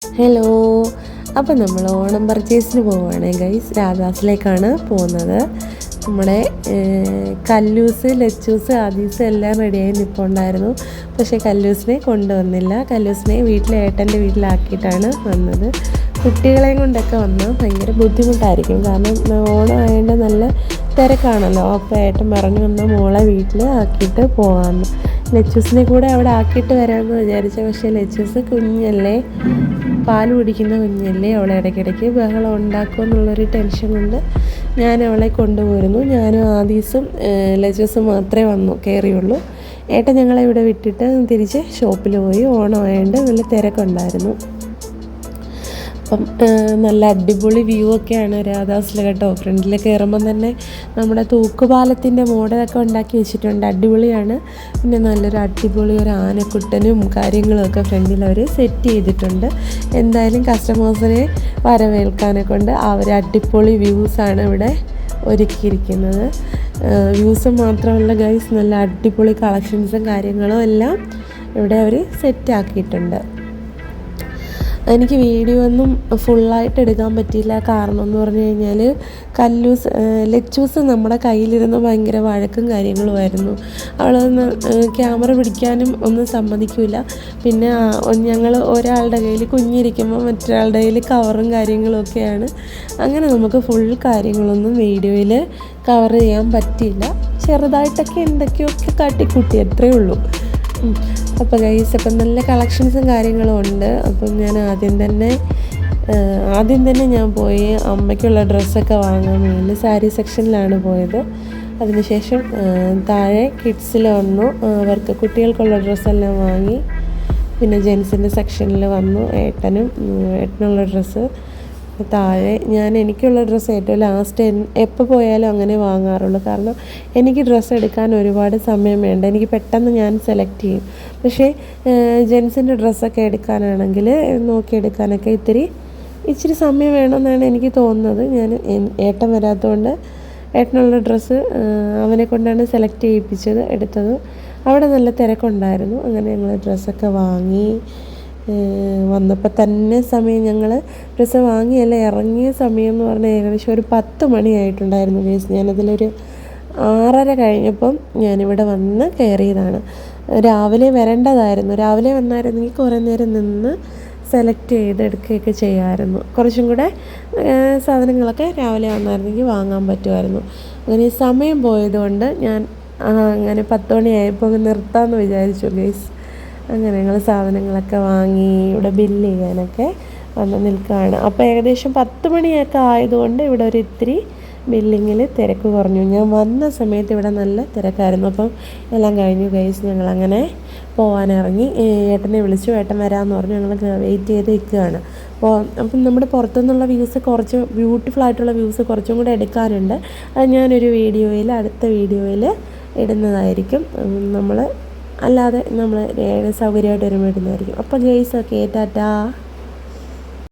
Hello, അപ്പോൾ നമ്മൾ ഓണം പർച്ചേസിന് പോവുകയാണ് ഗൈസ്. രാധാസിലേക്കാണ് പോകുന്നത്. നമ്മുടെ കല്ലൂസ്, ലച്ചൂസ്, ആദീസ് എല്ലാം റെഡിയായി നിൽപ്പുണ്ടായിരുന്നു. പക്ഷേ കല്ലൂസിനെ കൊണ്ടുവന്നില്ല. കല്ലൂസിനെ ഏട്ടൻ്റെ വീട്ടിലാക്കിയിട്ടാണ് വന്നത്. കുട്ടികളെയും കൊണ്ടൊക്കെ വന്നാൽ ഭയങ്കര ബുദ്ധിമുട്ടായിരിക്കും. കാരണം ഓണം ആയതുകൊണ്ട് നല്ല തിരക്കാണല്ലോ. അപ്പോൾ ഏട്ടൻ പറഞ്ഞു വന്നാൽ മോളെ വീട്ടിൽ ആക്കിയിട്ട് പോകാമെന്ന്. ലച്ചൂസിനെ കൂടെ അവിടെ ആക്കിയിട്ട് വരാമെന്ന് വിചാരിച്ചു. പക്ഷേ ലച്ചൂസ് കുഞ്ഞല്ലേ, പാൽ കുടിക്കുന്ന കുഞ്ഞല്ലേ, അവളെ ഇടയ്ക്കിടയ്ക്ക് ബഹളം ഉണ്ടാക്കുമെന്നുള്ളൊരു ടെൻഷൻ കൊണ്ട് ഞാൻ അവളെ കൊണ്ടുപോയിരുന്നു. ഞാനും ആദീസും ലച്ചൂസും മാത്രമേ കയറിയുള്ളൂ. ഏട്ടൻ ഞങ്ങളെ ഇവിടെ വിട്ടിട്ട് തിരിച്ച് ഷോപ്പിൽ പോയി. ഓണം ആയതുകൊണ്ട് നല്ല തിരക്കുണ്ടായിരുന്നു. അപ്പം നല്ല അടിപൊളി വ്യൂ ഒക്കെയാണ് രാധാസിൽ കേട്ടോ. ഫ്രണ്ടിൽ കയറുമ്പം തന്നെ നമ്മുടെ തൂക്കുപാലത്തിൻ്റെ മോഡലൊക്കെ ഉണ്ടാക്കി വെച്ചിട്ടുണ്ട്. അടിപൊളിയാണ്. പിന്നെ നല്ലൊരു അടിപൊളി ഒരു ആനക്കുട്ടനും കാര്യങ്ങളൊക്കെ ഫ്രണ്ടിൽ അവർ സെറ്റ് ചെയ്തിട്ടുണ്ട്. എന്തായാലും കസ്റ്റമേഴ്സിനെ വരവേൽക്കാനെ കൊണ്ട് അവർ അടിപൊളി വ്യൂസാണ് ഇവിടെ ഒരുക്കിയിരിക്കുന്നത്. വ്യൂസ് മാത്രമല്ല ഗൈസ്, നല്ല അടിപൊളി കളക്ഷൻസും കാര്യങ്ങളും എല്ലാം ഇവിടെ അവർ സെറ്റാക്കിയിട്ടുണ്ട്. എനിക്ക് വീഡിയോ ഒന്നും ഫുള്ളായിട്ട് എടുക്കാൻ പറ്റിയില്ല. കാരണം എന്ന് പറഞ്ഞു കഴിഞ്ഞാൽ ലച്ചൂസ് നമ്മുടെ കയ്യിലിരുന്ന് ഭയങ്കര വഴക്കും കാര്യങ്ങളുമായിരുന്നു. അവളൊന്ന് ക്യാമറ പിടിക്കാനും ഒന്നും സമ്മതിക്കില്ല. പിന്നെ ഞങ്ങൾ ഒരാളുടെ കയ്യിൽ കുഞ്ഞിരിക്കുമ്പോൾ മറ്റൊരാളുടെ കയ്യിൽ കവറും കാര്യങ്ങളും ഒക്കെയാണ്. അങ്ങനെ നമുക്ക് ഫുൾ കാര്യങ്ങളൊന്നും വീഡിയോയിൽ കവർ ചെയ്യാൻ പറ്റിയില്ല. ചെറുതായിട്ടൊക്കെ എന്തൊക്കെയൊക്കെ കാട്ടിക്കൂട്ടി, അത്രയേ ഉള്ളൂ. അപ്പോൾ ഗൈസ്, അപ്പം നല്ല കളക്ഷൻസും കാര്യങ്ങളും ഉണ്ട്. അപ്പം ഞാൻ ആദ്യം തന്നെ ഞാൻ പോയി അമ്മയ്ക്കുള്ള ഡ്രസ്സൊക്കെ വാങ്ങാൻ വേണ്ടി സാരി സെക്ഷനിലാണ് പോയത്. അതിനുശേഷം താഴെ കിഡ്സിൽ വന്നു, അവർക്ക് കുട്ടികൾക്കുള്ള ഡ്രസ്സെല്ലാം വാങ്ങി. പിന്നെ ജെൻസിൻ്റെ സെക്ഷനിൽ വന്നു. ഏട്ടനുള്ള ഡ്രസ്സ് താഴെ. എനിക്കുള്ള ഡ്രസ്സ് ഏറ്റവും ലാസ്റ്റ് എപ്പോൾ പോയാലും അങ്ങനെ വാങ്ങാറുള്ളൂ. കാരണം എനിക്ക് ഡ്രസ്സ് എടുക്കാൻ ഒരുപാട് സമയം വേണ്ട. എനിക്ക് പെട്ടെന്ന് ഞാൻ സെലക്ട് ചെയ്യും. പക്ഷേ ജെൻസിൻ്റെ ഡ്രസ്സൊക്കെ എടുക്കാനാണെങ്കിൽ നോക്കിയെടുക്കാനൊക്കെ ഇച്ചിരി സമയം വേണമെന്നാണ് എനിക്ക് തോന്നുന്നത്. ഏട്ടൻ വരാത്തതുകൊണ്ട് ഏട്ടനുള്ള ഡ്രസ്സ് അവനെ കൊണ്ടാണ് സെലക്ട് എടുത്തത്. അവിടെ നല്ല തിരക്കുണ്ടായിരുന്നു. അങ്ങനെ ഞങ്ങൾ ഡ്രസ്സൊക്കെ വാങ്ങി. വന്നപ്പോൾ തന്നെ സമയം, ഞങ്ങൾ ഡ്രസ്സ് വാങ്ങിയല്ല ഇറങ്ങിയ സമയം എന്ന് പറഞ്ഞാൽ ഏകദേശം ഒരു 10 മണിയായിട്ടുണ്ടായിരുന്നു ഗൈസ്. ഞാനതിലൊരു 6:30 കഴിഞ്ഞപ്പം ഞാനിവിടെ വന്ന് കയറിയതാണ്. രാവിലെ വരേണ്ടതായിരുന്നു. രാവിലെ വന്നായിരുന്നെങ്കിൽ കുറേ നേരം നിന്ന് സെലക്ട് എടുക്കുകയൊക്കെ ചെയ്യാമായിരുന്നു. കുറച്ചും കൂടെ സാധനങ്ങളൊക്കെ രാവിലെ വന്നായിരുന്നെങ്കിൽ വാങ്ങാൻ പറ്റുമായിരുന്നു. അങ്ങനെ സമയം പോയതുകൊണ്ട് ഞാൻ അങ്ങനെ 10 മണിയായപ്പോൾ നിർത്താമെന്ന് വിചാരിച്ചു ഗൈസ്. അങ്ങനെ ഞങ്ങൾ സാധനങ്ങളൊക്കെ വാങ്ങി ഇവിടെ ബില്ല് ചെയ്യാനൊക്കെ വന്ന് നിൽക്കുകയാണ്. അപ്പോൾ ഏകദേശം 10 മണിയൊക്കെ ആയതുകൊണ്ട് ഇവിടെ ഇത്തിരി ബില്ലിങ്ങിൽ തിരക്ക് കുറഞ്ഞു. ഞാൻ വന്ന സമയത്ത് ഇവിടെ നല്ല തിരക്കായിരുന്നു. അപ്പം എല്ലാം കഴിഞ്ഞു ഗൈസ്. ഞങ്ങളങ്ങനെ പോകാനിറങ്ങി. ഏട്ടനെ വിളിച്ചു. ഏട്ടൻ വരാമെന്ന് പറഞ്ഞു. ഞങ്ങൾ വെയിറ്റ് ചെയ്ത് നിൽക്കുകയാണ്. അപ്പം നമ്മുടെ പുറത്തുനിന്നുള്ള വ്യൂസ്, കുറച്ച് ബ്യൂട്ടിഫുൾ ആയിട്ടുള്ള വ്യൂസ് കുറച്ചും കൂടെ എടുക്കാനുണ്ട്. അത് ഞാനൊരു അടുത്ത വീഡിയോയിൽ ഇടുന്നതായിരിക്കും. അല്ലാതെ നമ്മൾ സൗകര്യമായിട്ട് വരുമ്പോൾ ഇടുന്നതായിരിക്കും. അപ്പോൾ ഗൈസ്, ഓക്കെ, ടാറ്റാ.